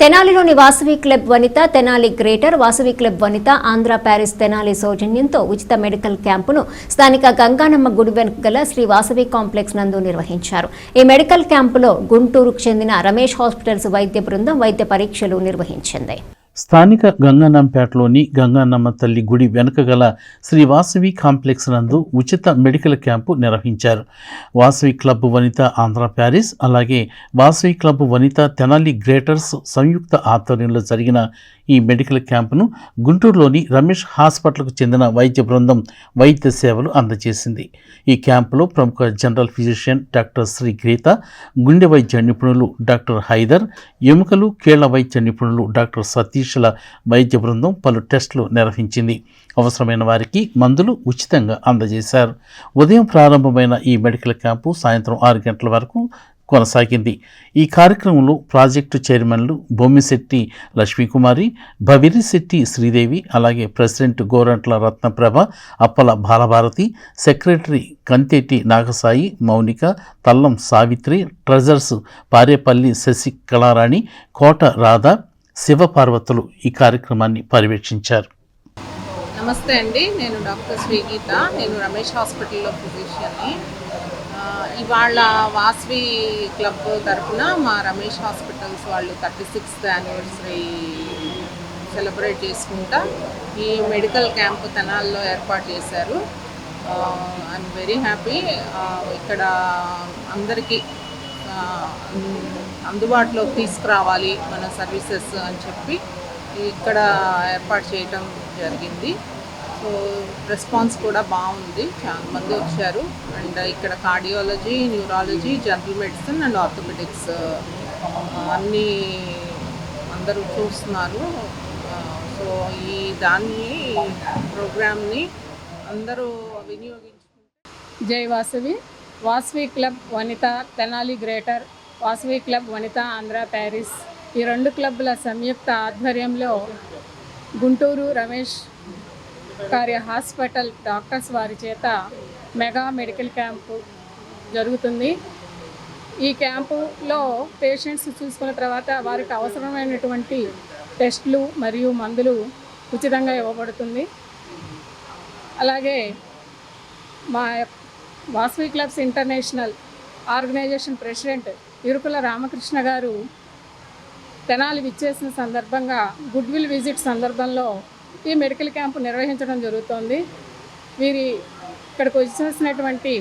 తెనాలిలోని Vasavi club Vanitha, Tenali greater Vasavi club Vanitha, Andhra Paris Tenali సౌజన్యంతో ఉచిత medical క్యాంపును స్థానిక గంగానమ్మ గుడి వెనుక గల శ్రీ వాసవి కాంప్లెక్స్ నందు నిర్వహించారు. ఈ మెడికల్ క్యాంపులో గుంటూరుకు చెందిన రమేష్ హాస్పిటల్స్ వైద్య బృందం వైద్య పరీక్షలు నిర్వహించింది. స్థానిక గంగానంపేటలోని గంగానమ్మ తల్లి గుడి వెనుక గల శ్రీ వాసవి కాంప్లెక్స్ నందు ఉచిత మెడికల్ క్యాంపు నిర్వహించారు. వాసవి క్లబ్ వనిత ఆంధ్ర ప్యారిస్, అలాగే వాసవి క్లబ్ వనిత తెనాలి గ్రేటర్స్ సంయుక్త ఆధ్వర్యంలో జరిగిన ఈ మెడికల్ క్యాంపును గుంటూరులోని రమేష్ హాస్పిటల్కు చెందిన వైద్య బృందం వైద్య సేవలు అందజేసింది. ఈ క్యాంపులో ప్రముఖ జనరల్ ఫిజిషియన్ డాక్టర్ శ్రీ గీత, గుండె వైద్య నిపుణులు డాక్టర్ హైదర్, ఎముకలు కీళ్ల వైద్య నిపుణులు డాక్టర్ సతీష్ల వైద్య బృందం పలు టెస్టులు నిర్వహించింది. అవసరమైన వారికి మందులు ఉచితంగా అందజేశారు. ఉదయం ప్రారంభమైన ఈ మెడికల్ క్యాంపు సాయంత్రం 6 గంటల వరకు కొనసాగింది. ఈ కార్యక్రమంలో ప్రాజెక్టు చైర్మన్లు బొమ్మిశెట్టి లక్ష్మీకుమారి, భవిరిశెట్టి శ్రీదేవి, అలాగే ప్రెసిడెంట్ గోరంట్ల రత్నప్రభ, అప్పల బాలభారతి, సెక్రటరీ కంతేటి నాగసాయి, మౌనిక, తల్లం సావిత్రి, ట్రెజర్స్ పారేపల్లి శశికళారాణి, కోట రాధ, శివపార్వతులు ఈ కార్యక్రమాన్ని పర్యవేక్షించారు. నమస్తే అండి, నేను డాక్టర్ శ్రీ గీత. నేను రమేష్ హాస్పిటల్లో ఫిజిషియన్ని. ఇవాళ వాసవి క్లబ్ తరఫున మా రమేష్ హాస్పిటల్స్ వాళ్ళు 36th యానివర్సరీ సెలబ్రేట్ చేసుకుంటా ఈ మెడికల్ క్యాంప్ తెనాల్లో ఏర్పాటు చేశారు. I'm very happy. ఇక్కడ అందరికీ అందుబాటులోకి తీసుకురావాలి మన సర్వీసెస్ అని చెప్పి ఇక్కడ ఏర్పాటు చేయటం జరిగింది. సో రెస్పాన్స్ కూడా బాగుంది, చాలా మంది వచ్చారు. అండ్ ఇక్కడ cardiology, neurology, general medicine and orthopaedics అన్నీ అందరూ చూస్తున్నారు. సో ఈ ప్రోగ్రామ్ని అందరూ వినియోగించుకుంటారు. జై Vasavi. Vasavi club Vanitha Tenali greater, Vasavi club Vanitha Andhra Paris, ఈ 2 క్లబ్ల సంయుక్త ఆధ్వర్యంలో గుంటూరు రమేష్ కార్య హాస్పిటల్ డాక్టర్స్ వారి చేత మెగా మెడికల్ క్యాంపు జరుగుతుంది. ఈ క్యాంపులో పేషెంట్స్ చూసుకున్న తర్వాత వారికి అవసరమైనటువంటి టెస్టులు మరియు మందులు ఉచితంగా ఇవ్వబడుతుంది. అలాగే మా Vasavi clubs international organisation president Irukula Ramakrishna గారు తెనాలి విచ్చేసిన సందర్భంగా గుడ్విల్ విజిట్ సందర్భంలో ఈ మెడికల్ క్యాంపు నిర్వహించడం జరుగుతోంది. ఇక్కడికి వచ్చేసినటువంటి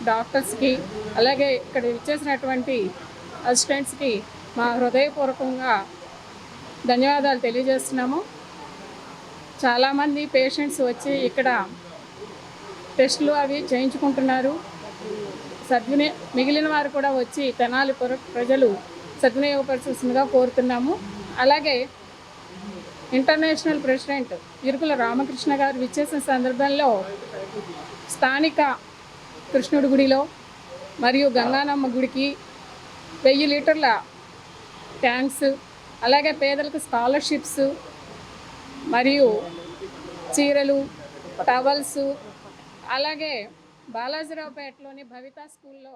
డాక్టర్స్కి, అలాగే ఇక్కడ వచ్చేసినటువంటి అసిస్టెంట్స్కి మా హృదయపూర్వకంగా ధన్యవాదాలు తెలియజేస్తున్నాము. చాలామంది పేషెంట్స్ వచ్చి ఇక్కడ టెస్టులు అవి చేయించుకుంటున్నారు. మిగిలిన వారు కూడా వచ్చి తెనాలి ప్రజలు సద్వినియోగపరచాల్సిందిగా కోరుతున్నాము. అలాగే ఇంటర్నేషనల్ ప్రెసిడెంట్ ఇరుకుల రామకృష్ణ గారు విచ్చేసిన సందర్భంలో స్థానిక కృష్ణుడి గుడిలో మరియు గంగానమ్మ గుడికి 1000 లీటర్ల ట్యాంక్స్, అలాగే పేదలకు స్కాలర్షిప్స్ మరియు చీరలు, టవల్స్, అలాగే బాలాజీరావుపేటలోని భవితా స్కూల్లో